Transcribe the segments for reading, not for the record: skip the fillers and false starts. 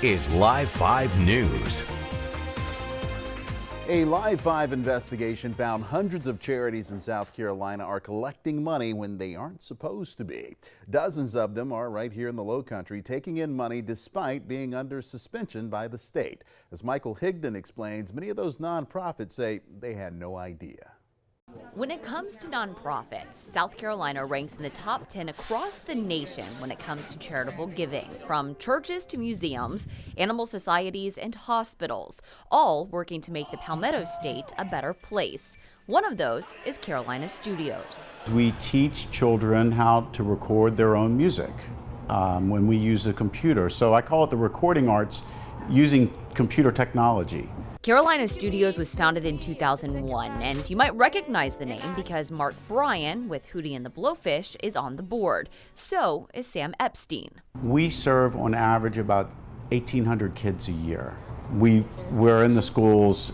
is Live 5 News. A Live 5 investigation found hundreds of charities in South Carolina are collecting money when they aren't supposed to be. Dozens of them are right here in the Lowcountry, taking in money despite being under suspension by the state. As Michal Higdon explains, many of those nonprofits say they had no idea. When it comes to nonprofits, South Carolina ranks in the top 10 across the nation when it comes to charitable giving, from churches to museums, animal societies, and hospitals, all working to make the Palmetto State a better place. One of those is Carolina Studios. We teach children how to record their own music when we use a computer. So I call it the recording arts using computer technology. Carolina Studios was founded in 2001, and you might recognize the name because Mark Bryan with Hootie and the Blowfish is on the board. So is Sam Epstein. We serve on average about 1,800 kids a year. We're in the schools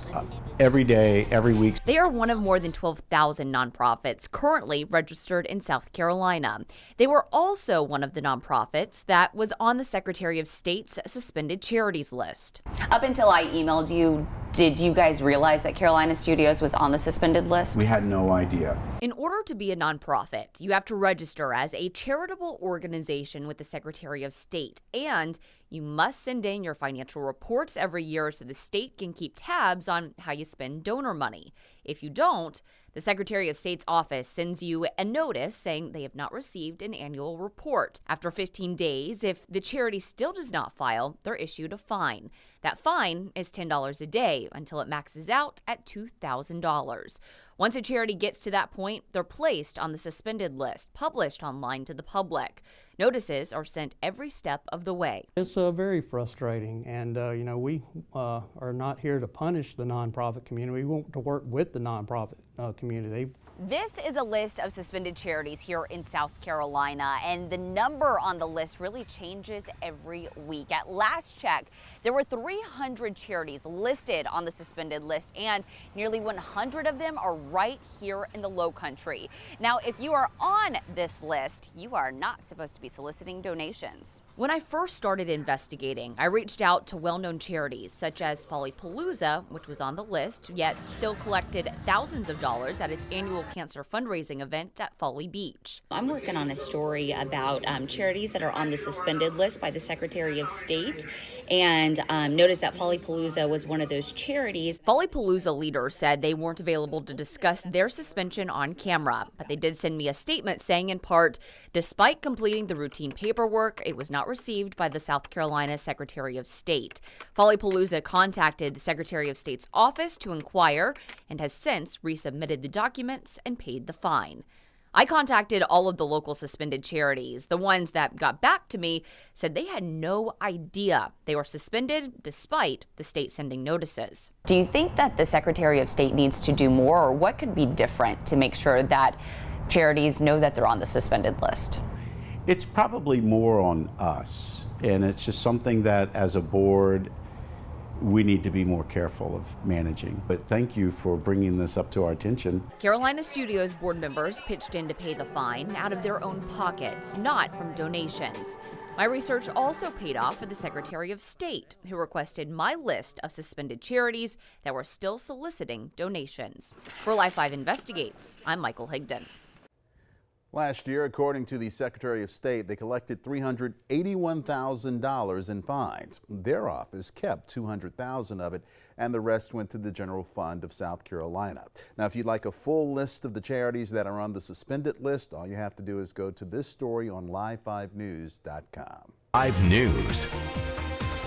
every day, every week. They are one of more than 12,000 nonprofits currently registered in South Carolina. They were also one of the nonprofits that was on the Secretary of State's suspended charities list. Up until I emailed you, did you guys realize that Carolina Studios was on the suspended list? We had no idea. In order to be a nonprofit, you have to register as a charitable organization with the Secretary of State, and you must send in your financial reports every year so the state can keep tabs on how you spend donor money. If you don't, the Secretary of State's office sends you a notice saying they have not received an annual report. After 15 days, if the charity still does not file, they're issued a fine. That fine is $10 a day until it maxes out at $2,000. Once a charity gets to that point, they're placed on the suspended list, published online to the public. Notices are sent every step of the way. It's very frustrating, and we are not here to punish the nonprofit community. We want to work with the nonprofit community. This is a list of suspended charities here in South Carolina, and the number on the list really changes every week. At last check, there were 300 charities listed on the suspended list, and nearly 100 of them are right here in the Lowcountry. Now, if you are on this list, you are not supposed to be soliciting donations. When I first started investigating, I reached out to well-known charities such as Palooza, which was on the list, yet still collected thousands of dollars at its annual cancer fundraising event at Folly Beach. I'm working on a story about charities that are on the suspended list by the Secretary of State, and noticed that Palooza was one of those charities. Palooza leaders said they weren't available to discuss their suspension on camera, but they did send me a statement saying, in part, despite completing the routine paperwork, it was not received by the South Carolina Secretary of State. Palooza contacted the Secretary of State's office to inquire and has since resubmitted the documents and paid the fine. I contacted all of the local suspended charities. The ones that got back to me said they had no idea they were suspended despite the state sending notices. Do you think that the Secretary of State needs to do more, or what could be different to make sure that charities know that they're on the suspended list? It's probably more on us, and it's just something that as a board we need to be more careful of managing. But thank you for bringing this up to our attention. Carolina Studios board members pitched in to pay the fine out of their own pockets, not from donations. My research also paid off for the Secretary of State, who requested my list of suspended charities that were still soliciting donations. For Live 5 Investigates, I'm Michal Higdon. Last year, according to the Secretary of State, they collected $381,000 in fines. Their office kept $200,000 of it, and the rest went to the general fund of South Carolina. Now, if you'd like a full list of the charities that are on the suspended list, all you have to do is go to this story on live5news.com. 5 News.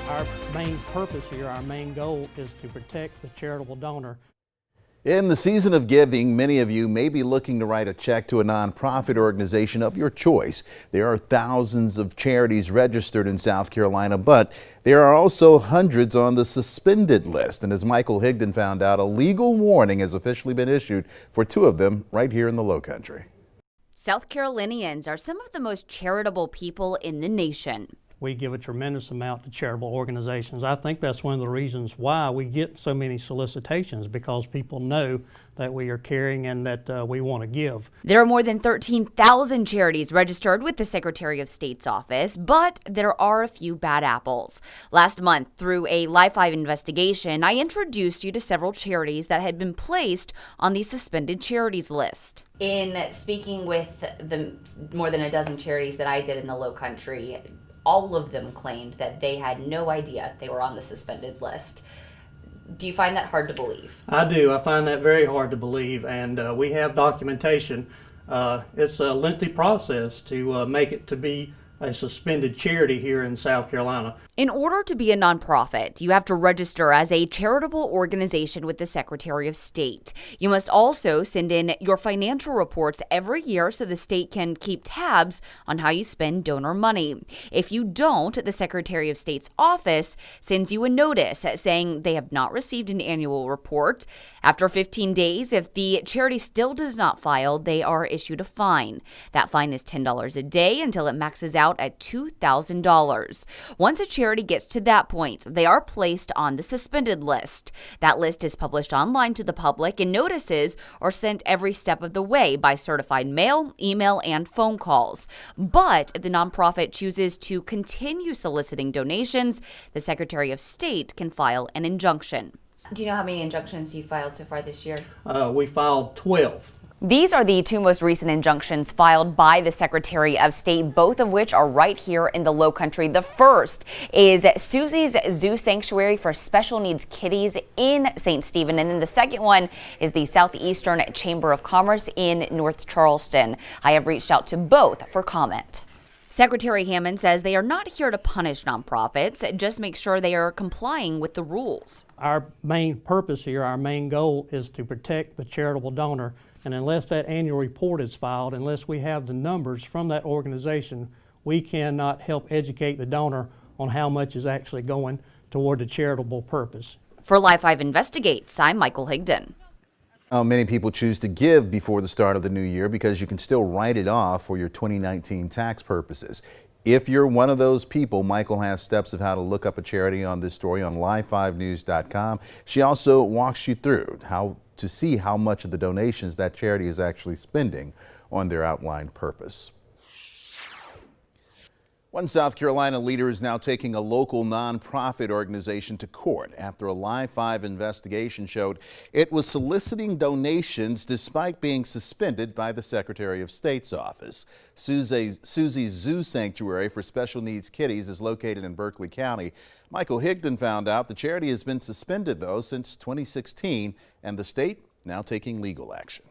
Our main purpose here, our main goal is to protect the charitable donor. In the season of giving, many of you may be looking to write a check to a nonprofit organization of your choice. There are thousands of charities registered in South Carolina, but there are also hundreds on the suspended list. And as Michal Higdon found out, a legal warning has officially been issued for 2 of them right here in the Lowcountry. South Carolinians are some of the most charitable people in the nation. we give a tremendous amount to charitable organizations. I think that's one of the reasons why we get so many solicitations, because people know that we are caring and that we want to give. There are more than 13,000 charities registered with the Secretary of State's office, but there are a few bad apples. Last month, through a Live 5 investigation, I introduced you to several charities that had been placed on the suspended charities list. In speaking with the more than a dozen charities that I did in the Low Country, all of them claimed that they had no idea they were on the suspended list. Do you find that hard to believe? I do. I find that very hard to believe, and we have documentation. It's a lengthy process to make it to be a suspended charity here in South Carolina. In order to be a nonprofit, you have to register as a charitable organization with the Secretary of State. You must also send in your financial reports every year so the state can keep tabs on how you spend donor money. If you don't, the Secretary of State's office sends you a notice saying they have not received an annual report. After 15 days, if the charity still does not file, they are issued a fine. That fine is $10 a day until it maxes out at $2,000. Once a charity gets to that point, they are placed on the suspended list. That list is published online to the public, and notices are sent every step of the way by certified mail, email, and phone calls. But if the nonprofit chooses to continue soliciting donations, the Secretary of State can file an injunction. Do you know how many injunctions you filed so far this year? We filed 12. These are the two most recent injunctions filed by the Secretary of State, both of which are right here in the Low Country. The first is Susie's Zoo Sanctuary for Special Needs Kitties in St. Stephen. And then the second one is the Southeastern Chamber of Commerce in North Charleston. I have reached out to both for comment. Secretary Hammond says they are not here to punish nonprofits, just make sure they are complying with the rules. Our main purpose here, our main goal is to protect the charitable donor. And unless that annual report is filed, unless we have the numbers from that organization, we cannot help educate the donor on how much is actually going toward the charitable purpose. For Live 5 Investigates, I'm Michal Higdon. Many people choose to give before the start of the new year because you can still write it off for your 2019 tax purposes. If you're one of those people, Michal has steps of how to look up a charity on this story on live5news.com. She also walks you through how to see how much of the donations that charity is actually spending on their outlined purpose. One South Carolina leader is now taking a local nonprofit organization to court after a Live 5 investigation showed it was soliciting donations despite being suspended by the Secretary of State's office. Susie's Zoo Sanctuary for Special Needs Kitties is located in Berkeley County. Michal Higdon found out the charity has been suspended, though, since 2016, and the state now taking legal action.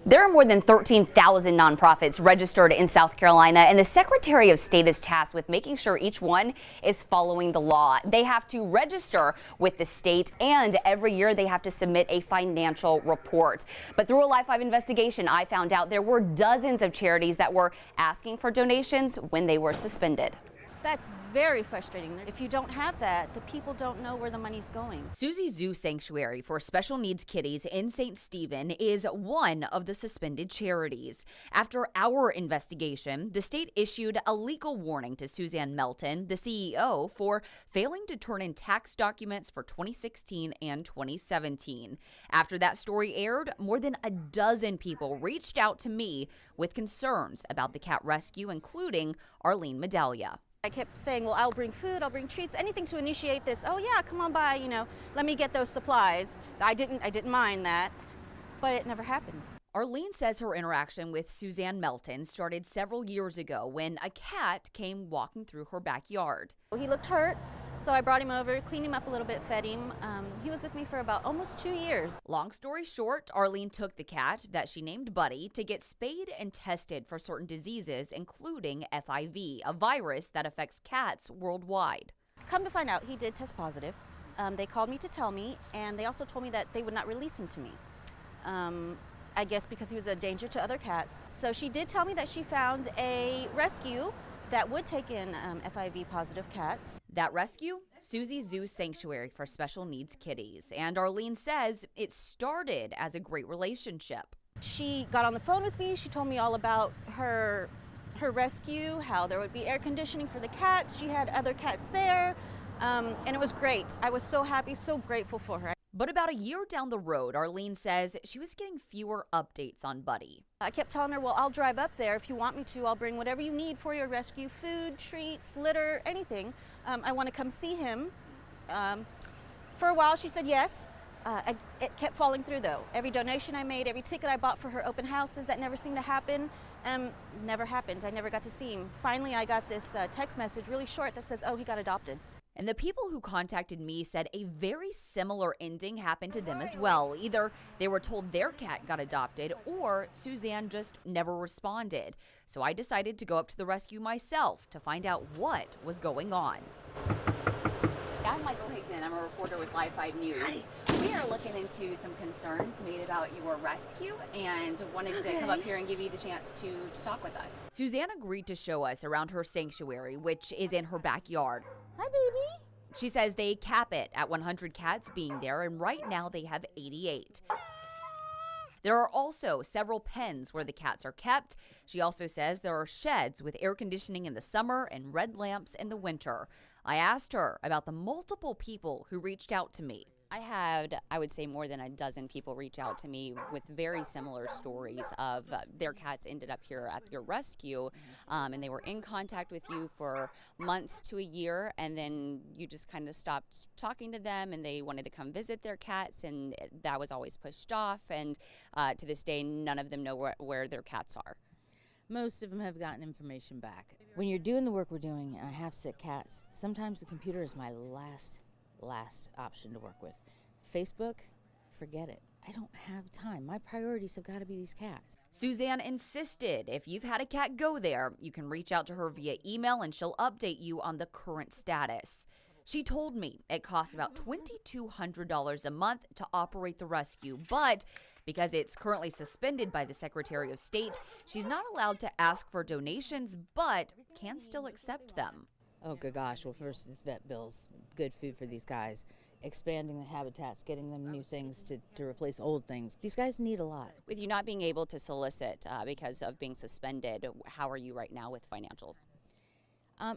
There are more than 13,000 nonprofits registered in South Carolina, and the Secretary of State is tasked with making sure each one is following the law. They have to register with the state, and every year they have to submit a financial report. But through a Live 5 investigation, I found out there were dozens of charities that were asking for donations when they were suspended. That's very frustrating. If you don't have that, the people don't know where the money's going. Susie's Zoo Sanctuary for Special Needs Kitties in St. Stephen is one of the suspended charities. After our investigation, the state issued a legal warning to Suzanne Melton, the CEO, for failing to turn in tax documents for 2016 and 2017. After that story aired, more than a dozen people reached out to me with concerns about the cat rescue, including Arlene Medallia. I kept saying, well, I'll bring food, I'll bring treats, anything to initiate this. Oh yeah, come on by, let me get those supplies. I didn't mind that, but it never happened. Arlene says her interaction with Suzanne Melton started several years ago when a cat came walking through her backyard. He looked hurt, so I brought him over, cleaned him up a little bit, fed him. He was with me for about almost 2 years. Long story short, Arlene took the cat that she named Buddy to get spayed and tested for certain diseases, including FIV, a virus that affects cats worldwide. Come to find out, he did test positive. They called me to tell me, and they also told me that they would not release him to me. I guess because he was a danger to other cats. So she did tell me that she found a rescue that would take in FIV positive cats. That rescue? Susie's Zoo Sanctuary for Special Needs Kitties. And Arlene says it started as a great relationship. She got on the phone with me. She told me all about her her rescue, how there would be air conditioning for the cats. She had other cats there, and it was great. I was so happy, so grateful for her. But about a year down the road, Arlene says she was getting fewer updates on Buddy. I kept telling her, well, I'll drive up there if you want me to. I'll bring whatever you need for your rescue, food, treats, litter, anything. I want to come see him. For a while, she said yes. It kept falling through, though. Every donation I made, every ticket I bought for her open houses, that never seemed to happen. Never happened. I never got to see him. Finally, I got this text message, really short, that says, oh, he got adopted. And the people who contacted me said a very similar ending happened to them as well. Either they were told their cat got adopted or Suzanne just never responded. So I decided to go up to the rescue myself to find out what was going on. I'm Michal Higdon. I'm a reporter with Live 5 News. Hi. We are looking into some concerns made about your rescue and wanted to come up here and give you the chance to talk with us. Suzanne agreed to show us around her sanctuary, which is in her backyard. Hi, baby. She says they cap it at 100 cats being there, and right now they have 88. There are also several pens where the cats are kept. She also says there are sheds with air conditioning in the summer and red lamps in the winter. I asked her about the multiple people who reached out to me. I had, I would say, more than a dozen people reach out to me with very similar stories of their cats ended up here at your rescue, and they were in contact with you for months to a year, and then you just kind of stopped talking to them, and they wanted to come visit their cats, and that was always pushed off, and to this day, none of them know where their cats are. Most of them have gotten information back. When you're doing the work we're doing, and I have sick cats, sometimes the computer is my last option to work with. Facebook, forget it. I don't have time. My priorities have got to be these cats. Suzanne insisted if you've had a cat go there, you can reach out to her via email and she'll update you on the current status. She told me it costs about $2,200 a month to operate the rescue, but because it's currently suspended by the Secretary of State, she's not allowed to ask for donations, but can still accept them. Oh, good gosh. Well, first it's vet bills, good food for these guys, expanding the habitats, getting them new things to replace old things. These guys need a lot. With you not being able to solicit because of being suspended, how are you right now with financials?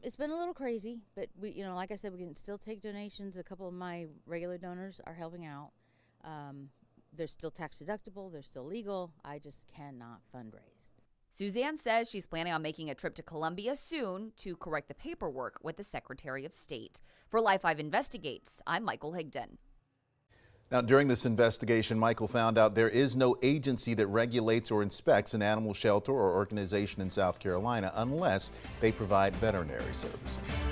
It's been a little crazy, but we, like I said, we can still take donations. A couple of my regular donors are helping out. They're still tax deductible. They're still legal. I just cannot fundraise. Suzanne says she's planning on making a trip to Colombia soon to correct the paperwork with the Secretary of State. For Live 5 Investigates, I'm Michal Higdon. Now, during this investigation, Michael found out there is no agency that regulates or inspects an animal shelter or organization in South Carolina unless they provide veterinary services.